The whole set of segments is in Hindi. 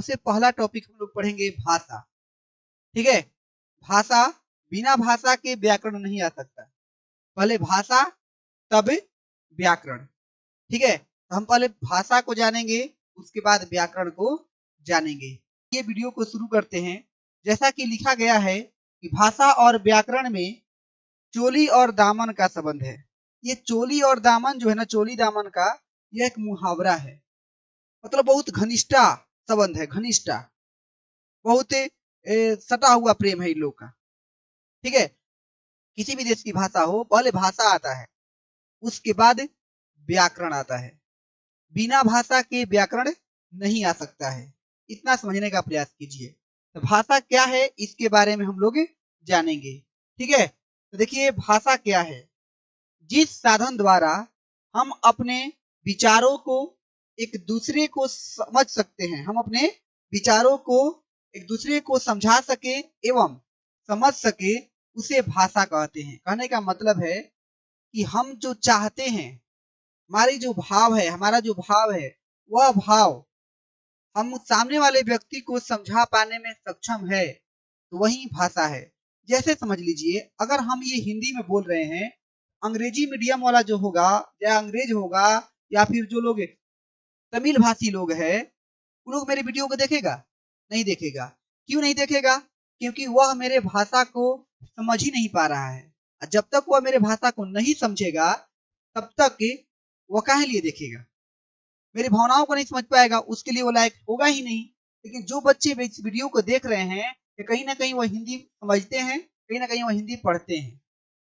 सबसे पहला टॉपिक हम लोग पढ़ेंगे भाषा। ठीक है, भाषा, बिना भाषा के व्याकरण नहीं आ सकता। पहले भाषा तब व्याकरण। ठीक है, तो हम पहले भाषा को जानेंगे, उसके बाद व्याकरण को जानेंगे। ये वीडियो को शुरू करते हैं। जैसा कि लिखा गया है कि भाषा और व्याकरण में चोली और दामन का संबंध है। ये चोली और दामन जो है ना, चोली दामन का यह एक मुहावरा है। मतलब बहुत घनिष्ठा संबंध है, घनिष्ठा, बहुत सटा हुआ प्रेम है इन लोग का। ठीक है, किसी भी देश की भाषा हो, पहले भाषा आता है, उसके बाद व्याकरण आता है। बिना भाषा के व्याकरण नहीं आ सकता है। इतना समझने का प्रयास कीजिए। तो भाषा क्या है, इसके बारे में हम लोग जानेंगे। ठीक है, तो देखिए भाषा क्या है। जिस साधन द्वारा हम अपने विचारों को एक दूसरे को समझ सकते हैं, हम अपने विचारों को एक दूसरे को समझा सके एवं समझ सके, उसे भाषा कहते हैं। कहने का मतलब है कि हम जो चाहते हैं, हमारी जो भाव है, हमारा जो भाव है, वह भाव हम सामने वाले व्यक्ति को समझा पाने में सक्षम है, तो वही भाषा है। जैसे समझ लीजिए, अगर हम ये हिंदी में बोल रहे हैं, अंग्रेजी मीडियम वाला जो होगा या अंग्रेज होगा या फिर जो लोग तमिल भाषी लोग हैं, वो लोग मेरे वीडियो को देखेगा? नहीं देखेगा। क्यों नहीं देखेगा? क्योंकि वह मेरे भाषा को समझ ही नहीं पा रहा है। जब तक वह मेरे भाषा को नहीं समझेगा, तब तक वह काहे लिए देखेगा? मेरी भावनाओं को नहीं समझ पाएगा, उसके लिए वो लायक होगा ही नहीं। लेकिन जो बच्चे इस वीडियो को देख रहे हैं, कि कहीं ना कहीं वो हिंदी समझते हैं, कहीं ना कहीं वो हिंदी पढ़ते हैं।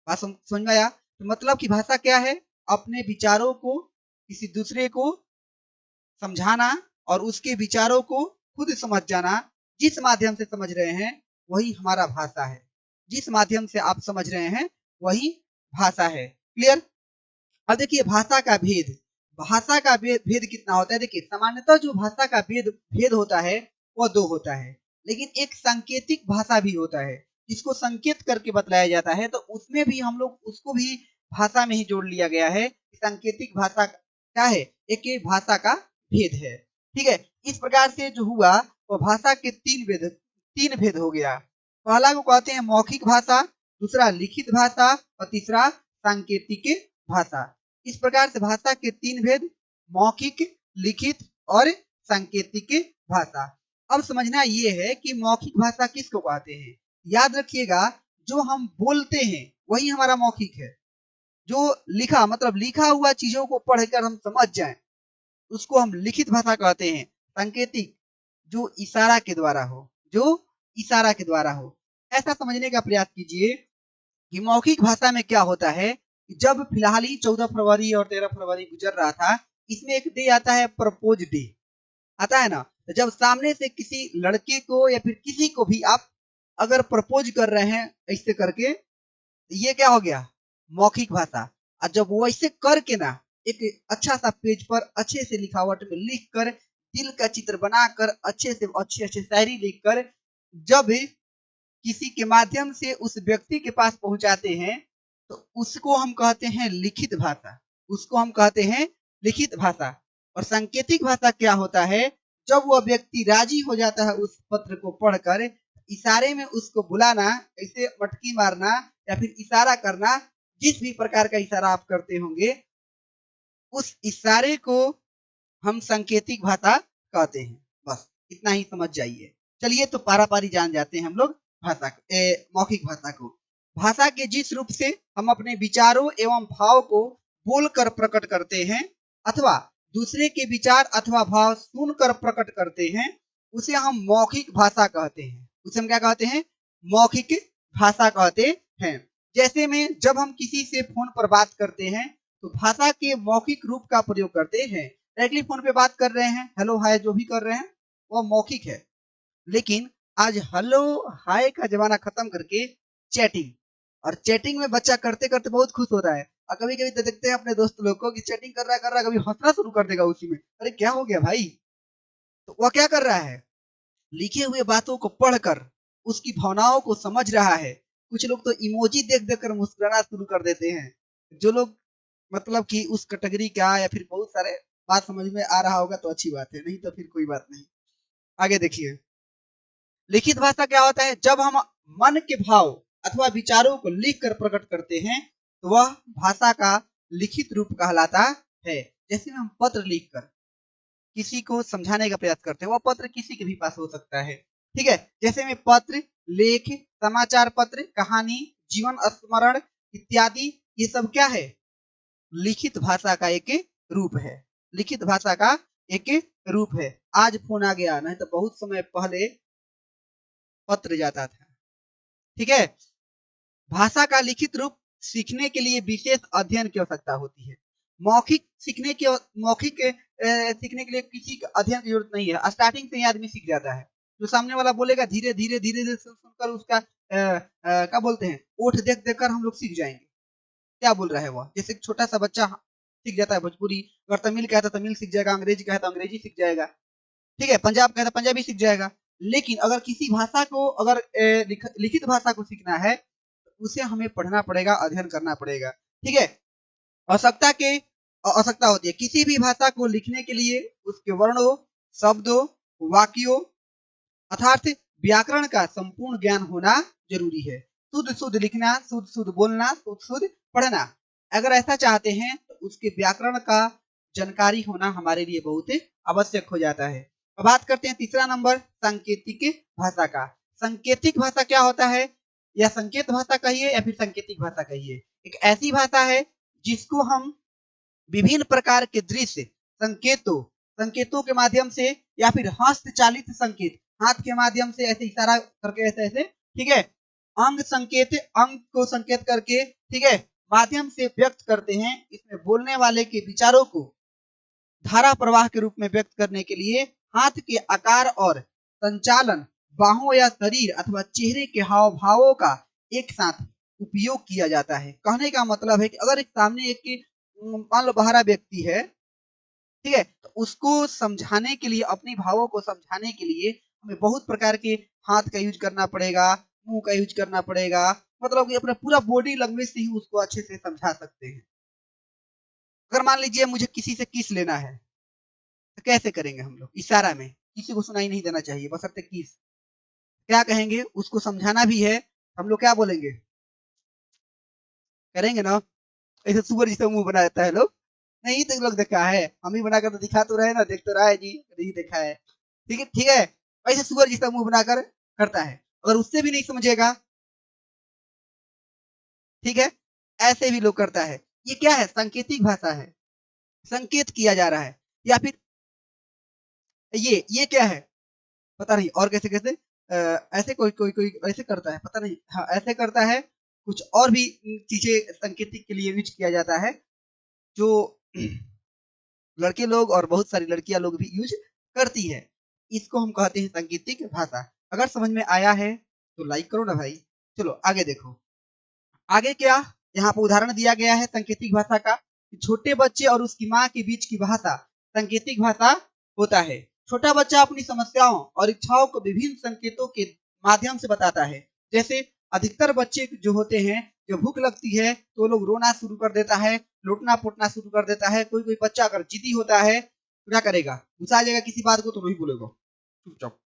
बात समझ में आया? तो मतलब की भाषा क्या है? अपने विचारों को किसी दूसरे को समझाना और उसके विचारों को खुद समझ जाना। जिस माध्यम से समझ रहे हैं, वही हमारा भाषा है। जिस माध्यम से आप समझ रहे हैं, वही भाषा है। क्लियर? अब देखिए भाषा का भेद। भाषा का भेद कितना होता है? देखिए, सामान्यतः जो भाषा का भेद होता है, वह दो होता है। लेकिन एक सांकेतिक भाषा भी होता है, जिसको संकेत करके बतलाया जाता है। तो उसमें भी हम लोग उसको भी भाषा में ही जोड़ लिया गया है। सांकेतिक भाषा क्या है? एक भाषा का भेद है। ठीक है, इस प्रकार से जो हुआ, वो भाषा के तीन भेद हो गया। पहला को कहते हैं मौखिक भाषा, दूसरा लिखित भाषा और तीसरा सांकेतिक भाषा। इस प्रकार से भाषा के तीन भेद, मौखिक, लिखित और सांकेतिक भाषा। अब समझना ये है कि मौखिक भाषा किसको कहते हैं। याद रखिएगा, जो हम बोलते हैं वही हमारा मौखिक है। जो लिखा, मतलब लिखा हुआ चीजों को पढ़कर हम समझ जाएं, उसको हम लिखित भाषा कहते हैं। सांकेतिक, जो इशारा के द्वारा हो, जो इशारा के द्वारा हो। ऐसा समझने का प्रयास कीजिए कि मौखिक भाषा में क्या होता है। जब फिलहाल ही 14 फरवरी और 13 फरवरी गुजर रहा था, इसमें एक डे आता है, प्रपोज डे आता है ना। तो जब सामने से किसी लड़के को या फिर किसी को भी आप अगर प्रपोज कर रहे हैं ऐसे करके, ये क्या हो गया? मौखिक भाषा। और जब वो ऐसे करके ना, एक अच्छा सा पेज पर अच्छे से लिखावट में लिख कर, दिल का चित्र बनाकर, अच्छे से अच्छे अच्छे शायरी लिखकर, जब किसी के माध्यम से उस व्यक्ति के पास पहुंचाते हैं, तो उसको हम कहते हैं लिखित भाषा। उसको हम कहते हैं लिखित भाषा। और सांकेतिक भाषा क्या होता है? जब वह व्यक्ति राजी हो जाता है उस पत्र को पढ़कर, इशारे में उसको बुलाना, ऐसे मटकी मारना या फिर इशारा करना, जिस भी प्रकार का इशारा आप करते होंगे, उस इशारे को हम सांकेतिक भाषा कहते हैं। बस इतना ही समझ जाइए। चलिए तो पारा पारी जान जाते हैं हम लोग मौखिक भाषा को। भाषा के जिस रूप से हम अपने विचारों एवं भाव को बोलकर प्रकट करते हैं, अथवा दूसरे के विचार अथवा भाव सुनकर प्रकट करते हैं, उसे हम मौखिक भाषा कहते हैं। उसे हम क्या कहते हैं? मौखिक भाषा कहते हैं। जैसे में जब हम किसी से फोन पर बात करते हैं, तो भाषा के मौखिक रूप का प्रयोग करते हैं। डायरेक्टली फोन पे बात कर रहे हैं, हेलो हाय जो भी कर रहे हैं, वो मौखिक है। लेकिन आज हेलो हाय का जमाना खत्म करके चैटिंग, और चैटिंग में बच्चा करते करते बहुत खुश होता है। और कभी कभी तो देखते हैं अपने दोस्त लोग को कि चैटिंग कर रहा है, कभी हंसना शुरू कर देगा उसी में। अरे क्या हो गया भाई? तो वह क्या कर रहा है? लिखे हुए बातों को पढ़कर उसकी भावनाओं को समझ रहा है। कुछ लोग तो इमोजी देख देख कर मुस्कुराना शुरू कर देते हैं। जो लोग मतलब कि उस कैटेगरी का या फिर बहुत सारे बात समझ में आ रहा होगा तो अच्छी बात है, नहीं तो फिर कोई बात नहीं। आगे देखिए, लिखित भाषा क्या होता है? जब हम मन के भाव अथवा विचारों को लिख कर प्रकट करते हैं तो वह भाषा का लिखित रूप कहलाता है। जैसे हम पत्र लिखकर किसी को समझाने का प्रयास करते हैं, वह पत्र किसी के भी पास हो सकता है, ठीक है। जैसे में पत्र, लेख, समाचार पत्र, कहानी, जीवन स्मरण इत्यादि, ये सब क्या है? लिखित भाषा का एक रूप है। लिखित भाषा का एक रूप है। आज फोन आ गया, नहीं तो बहुत समय पहले पत्र जाता था, ठीक है। भाषा का लिखित रूप सीखने के लिए विशेष अध्ययन की आवश्यकता होती है। मौखिक सीखने के लिए किसी अध्ययन की जरूरत नहीं है। स्टार्टिंग से ही आदमी सीख जाता है। जो सामने वाला बोलेगा धीरे धीरे धीरे धीरे सुनकर उसका क्या बोलते हैं, ओठ देख देख कर हम लोग सीख जाएंगे क्या बोल रहा है वह। जैसे छोटा सा बच्चा सीख जाता है भोजपुरी, अगर तमिल का है तो तमिल सीख जाएगा, अंग्रेजी का है तो अंग्रेजी सीख जाएगा, ठीक है, पंजाब का है तो पंजाबी सीख जाएगा। लेकिन अगर किसी भाषा को अगर लिखित भाषा को सीखना है तो उसे हमें पढ़ना पड़ेगा, अध्ययन करना पड़ेगा, ठीक है। आवश्यकता होती है किसी भी भाषा को लिखने के लिए उसके वर्णों, शब्दों, वाक्यों अर्थात व्याकरण का संपूर्ण ज्ञान होना जरूरी है। शुद्ध शुद्ध लिखना, शुद्ध शुद्ध बोलना, शुद्ध शुद्ध पढ़ना, अगर ऐसा चाहते हैं तो उसके व्याकरण का जानकारी होना हमारे लिए बहुत आवश्यक हो जाता है। अब बात करते हैं तीसरा नंबर, सांकेतिक भाषा का। सांकेतिक भाषा क्या होता है? या संकेत भाषा कहिए या फिर सांकेतिक भाषा कहिए, एक ऐसी भाषा है जिसको हम विभिन्न प्रकार के दृश्य, संकेतों के माध्यम से या फिर हस्तचालित संकेत, हाथ के माध्यम से ऐसे इशारा करके ऐसे ऐसे, ठीक है, अंग को संकेत करके, ठीक है, माध्यम से व्यक्त करते हैं। इसमें बोलने वाले के विचारों को धारा प्रवाह के रूप में व्यक्त करने के लिए हाथ के आकार और संचालन, बाहों या शरीर अथवा चेहरे के हाव भावों का एक साथ उपयोग किया जाता है। कहने का मतलब है कि अगर एक सामने एक मान लो बहरा व्यक्ति है, ठीक है, तो उसको समझाने के लिए, अपनी भावों को समझाने के लिए हमें बहुत प्रकार के हाथ का यूज करना पड़ेगा, मुंह का यूज करना पड़ेगा, मतलब कि अपना पूरा बॉडी लैंग्वेज से ही उसको अच्छे से समझा सकते हैं। अगर मान लीजिए मुझे किसी से किस लेना है तो कैसे करेंगे हम लोग? इशारा में, किसी को सुनाई नहीं देना चाहिए, बशर्ते किस। क्या कहेंगे? उसको समझाना भी है, हम लोग क्या बोलेंगे? करेंगे ना, ऐसे सुअर जैसा मुंह बना देता है लोग। नहीं तो लोग देखा है, हम ही बनाकर तो दिखा तो रहे ना, देख तो रहा है जी, नहीं देखा है, ठीक है, ठीक है। ऐसे सुअर जैसा मुंह बनाकर करता है, अगर उससे भी नहीं समझेगा, ठीक है, ऐसे भी लोग करता है। ये क्या है? सांकेतिक भाषा है, संकेत किया जा रहा है। या फिर ये क्या है? पता नहीं, और कैसे कैसे ऐसे कोई कोई कोई ऐसे करता है, पता नहीं, हाँ ऐसे करता है। कुछ और भी चीजें संकेतिक के लिए यूज किया जाता है, जो लड़के लोग और बहुत सारी लड़कियां लोग भी यूज करती है। इसको हम कहते हैं सांकेतिक भाषा। अगर समझ में आया है तो लाइक करो ना भाई। चलो आगे देखो, आगे क्या यहाँ पर उदाहरण दिया गया है सांकेतिक भाषा का। छोटे बच्चे और उसकी माँ के बीच की भाषा सांकेतिक भाषा होता है। छोटा बच्चा अपनी समस्याओं और इच्छाओं को विभिन्न संकेतों के माध्यम से बताता है। जैसे अधिकतर बच्चे जो होते हैं, जब भूख लगती है तो लोग रोना शुरू कर देता है, लौटना पोटना शुरू कर देता है। कोई कोई बच्चा अगर जिद्दी होता है तो क्या करेगा? गुस्सा जाएगा किसी बात को तो नहीं बोलेगा, चुपचाप।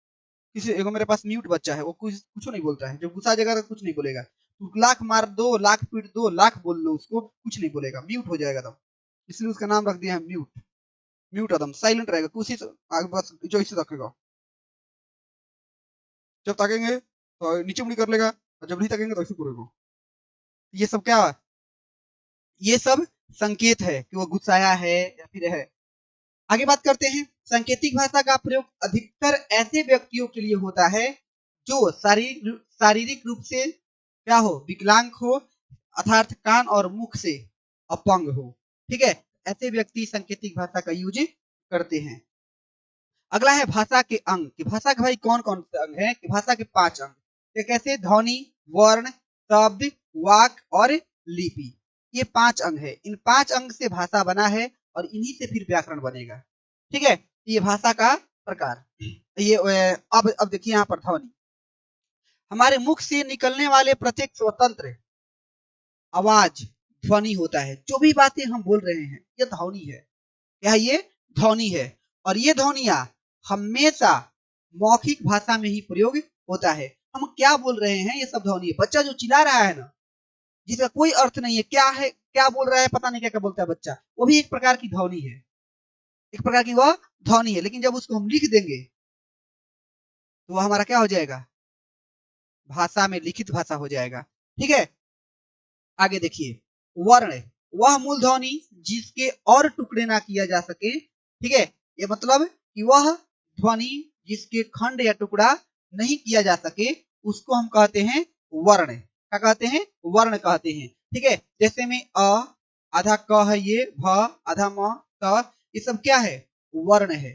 किसी एगो मेरे पास म्यूट बच्चा है, वो कुछ नहीं बोलता है, जब गुस्सा जाएगा तो कुछ नहीं बोलेगा। तू लाख मार दो, लाख पीट दो, लाख बोल लो उसको, कुछ नहीं बोलेगा, म्यूट हो जाएगा तब। इसलिए उसका नाम रख दिया है म्यूट। म्यूट एकदम साइलेंट रहेगा, कुछ आगे बस जो इसे रखेगा। जब ताकेंगे तो नीचे मुड़ी कर लेगा, और जब नहीं ताकेंगे तो ऐसे करेगा। ये सब क्या? ये सब संकेत है कि वो गुस्साया है या फिर है। आगे बात करते हैं, सांकेतिक भाषा का प्रयोग अधिकतर ऐसे व्यक्तियों के लिए होता है जो शारीरिक रूप से क्या हो? विकलांग हो, अर्थात कान और मुख से अपंग हो, ठीक है। ऐसे व्यक्ति सांकेतिक भाषा का यूज करते हैं। अगला है भाषा के अंग। कि भाषा के भाई कौन कौन से अंग है? कि भाषा के 5 अंग। ये कैसे? ध्वनि, वर्ण, शब्द, वाक और लिपि। ये 5 अंग है। इन 5 अंग से भाषा बना है और इन्हीं से फिर व्याकरण बनेगा, ठीक है। ये भाषा का प्रकार। ये अब देखिए यहाँ पर ध्वनि, हमारे मुख से निकलने वाले प्रत्येक स्वतंत्र आवाज ध्वनि होता है। जो भी बातें हम बोल रहे हैं ये ध्वनि है। क्या है? ये ध्वनि है। और ये ध्वनियां हमेशा मौखिक भाषा में ही प्रयोग होता है। हम क्या बोल रहे हैं ये सब ध्वनि है। बच्चा जो चिल्ला रहा है ना, जिसका कोई अर्थ नहीं है, क्या बोल रहा है पता नहीं, क्या क्या बोलता है बच्चा, वो भी एक प्रकार की ध्वनि है, एक प्रकार की वह ध्वनि है। लेकिन जब उसको हम लिख देंगे तो वह हमारा क्या हो जाएगा, भाषा में लिखित भाषा हो जाएगा। ठीक है, आगे देखिए, वर्ण, वह मूल ध्वनि जिसके और टुकड़े ना किया जा सके। ठीक है, ये मतलब कि वह ध्वनि जिसके खंड या टुकड़ा नहीं किया जा सके, उसको हम कहते हैं वर्ण। क्या कहते हैं, वर्ण कहते हैं। ठीक है, जैसे में अ, आधा क है, ये भ, आधा म, त, ये सब क्या है, वर्ण है।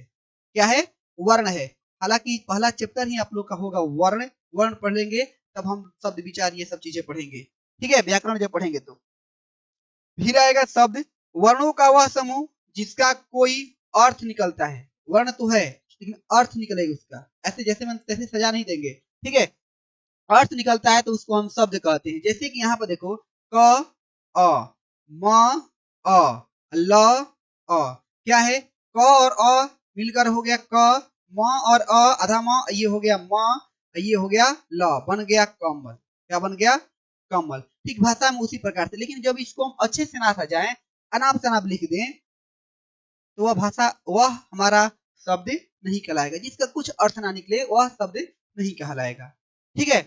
क्या है, वर्ण है। हालांकि पहला चैप्टर ही आप लोग का होगा वर्ण, वर्ण पढ़ लेंगे तब हम शब्द विचार ये सब चीजें पढ़ेंगे। ठीक है, व्याकरण जब पढ़ेंगे तो। फिर आएगा शब्द, वर्णों का वह समूह जिसका कोई अर्थ निकलता है। वर्ण तो है लेकिन अर्थ निकलेगा उसका, ऐसे जैसे मन तैसे सजा नहीं देंगे। ठीक है, अर्थ निकलता है तो उसको हम शब्द कहते हैं। जैसे कि यहाँ पर देखो, क, अ, म, अ, ल, अ, क्या है, क और अ मिलकर हो गया क, म और अ आधा म, ये हो गया म, ये हो गया ल, बन गया कमल। क्या बन गया, कमल। ठीक, भाषा में उसी प्रकार से। लेकिन जब इसको हम अच्छे से ना सजाएं, अनाप शनाप लिख दें, तो वह भाषा, वह हमारा शब्द नहीं कहलाएगा। जिसका कुछ अर्थ ना निकले वह शब्द नहीं कहलाएगा। ठीक है,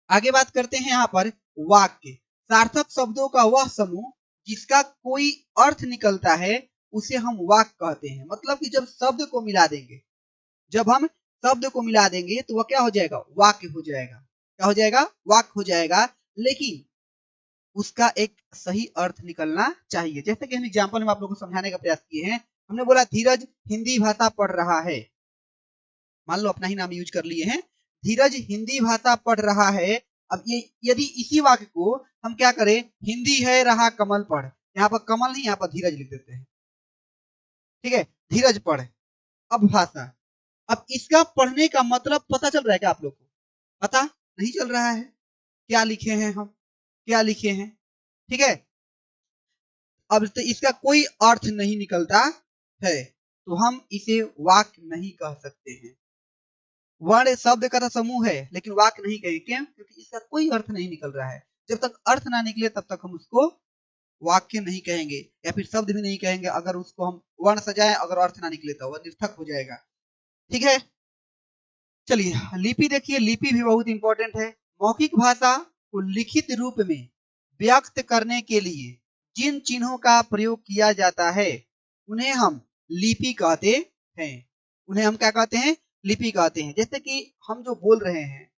आगे बात करते हैं यहाँ पर वाक्य। सार्थक शब्दों का वह समूह जिसका कोई अर्थ निकलता है उसे हम वाक्य कहते हैं। मतलब कि जब शब्द को मिला देंगे, जब हम शब्द को मिला देंगे तो वह क्या हो जाएगा, वाक्य हो जाएगा। क्या हो जाएगा, वाक्य हो जाएगा। लेकिन उसका एक सही अर्थ निकलना चाहिए। जैसे कि हम एग्जाम्पल में आप लोगों को समझाने का प्रयास किए हैं। हमने बोला धीरज हिंदी भाषा पढ़ रहा है, मान लो अपना ही नाम यूज कर लिए हैं, धीरज हिंदी भाषा पढ़ रहा है। अब ये यदि इसी वाक्य को हम क्या करें, हिंदी है रहा कमल पढ़, यहाँ पर कमल नहीं, यहाँ पर धीरज लिख देते हैं। ठीक है, धीरज पढ़। अब भाषा, अब इसका पढ़ने का मतलब पता चल रहा है क्या आप लोग को, पता नहीं चल रहा है। क्या लिखे हैं हम, क्या लिखे हैं। ठीक है, अब तो इसका कोई अर्थ नहीं निकलता है तो हम इसे वाक्य नहीं कह सकते हैं। वर्ण शब्द का तो समूह है लेकिन वाक्य नहीं कहेंगे। क्यों, क्योंकि इसका कोई अर्थ नहीं निकल रहा है। जब तक अर्थ ना निकले तब तक हम उसको वाक्य नहीं कहेंगे, या फिर शब्द भी नहीं कहेंगे। अगर उसको हम वर्ण सजाएं, अगर अर्थ ना निकले तो वह निर्थक हो जाएगा। ठीक है, चलिए लिपि देखिए, लिपि भी बहुत इंपॉर्टेंट है। मौखिक भाषा को लिखित रूप में व्यक्त करने के लिए जिन चिन्हों का प्रयोग किया जाता है उन्हें हम लिपि कहते हैं। उन्हें हम क्या कहते हैं, लिपि कहते हैं। जैसे कि हम जो बोल रहे हैं,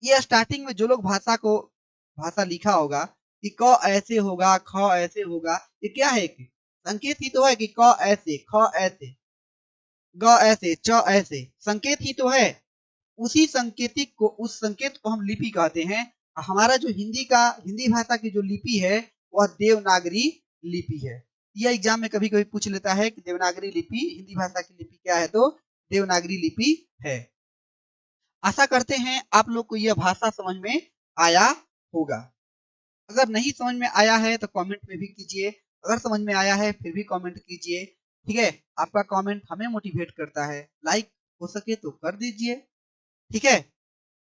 ये स्टार्टिंग में जो लोग भाषा लिखा होगा कि क ऐसे होगा, ख ऐसे होगा, ये क्या है, कि संकेत ही तो है कि क ऐसे, ख ऐसे, ग ऐसे, च ऐसे, संकेत ही तो है। उसी संकेतिक को, उस संकेत को हम लिपि कहते हैं। हमारा जो हिंदी भाषा की जो लिपि है वह देवनागरी लिपि है। यह एग्जाम में कभी कभी पूछ लेता है कि देवनागरी लिपि, हिंदी भाषा की लिपि क्या है, तो देवनागरी लिपि है। आशा करते हैं आप लोग को यह भाषा समझ में आया होगा। अगर नहीं समझ में आया है तो कमेंट में भी कीजिए, अगर समझ में आया है फिर भी कमेंट कीजिए। ठीक है, आपका कमेंट हमें मोटिवेट करता है। लाइक हो सके तो कर दीजिए। ठीक है,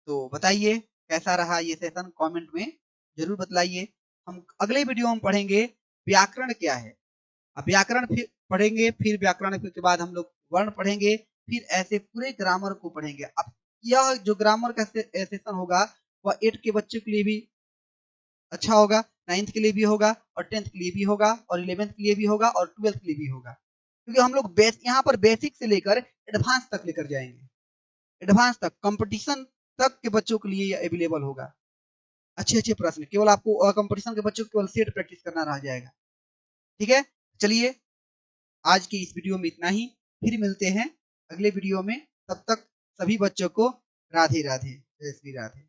तो बताइए कैसा रहा ये सेशन, कमेंट में जरूर बतलाइए। हम अगले वीडियो में पढ़ेंगे व्याकरण क्या है। अब व्याकरण फिर पढ़ेंगे, फिर व्याकरण के बाद हम लोग वर्ण पढ़ेंगे, फिर ऐसे पूरे ग्रामर को पढ़ेंगे। अब यह जो ग्रामर का सेशन होगा वह 8 के बच्चों के लिए भी अच्छा होगा, 9th के लिए भी होगा, और 10th के लिए भी होगा, और 11th के लिए भी होगा, और 12th के लिए भी होगा। क्योंकि हम लोग यहाँ पर बेसिक से लेकर एडवांस तक लेकर जाएंगे। एडवांस तक, कंपटीशन तक के बच्चों के लिए अवेलेबल होगा। अच्छे अच्छे प्रश्न, केवल आपको कंपटीशन के बच्चों को केवल सेट प्रैक्टिस करना रह जाएगा। ठीक है, चलिए आज की इस वीडियो में इतना ही। फिर मिलते हैं अगले वीडियो में। तब तक सभी बच्चों को राधे राधे, जय श्री राधे।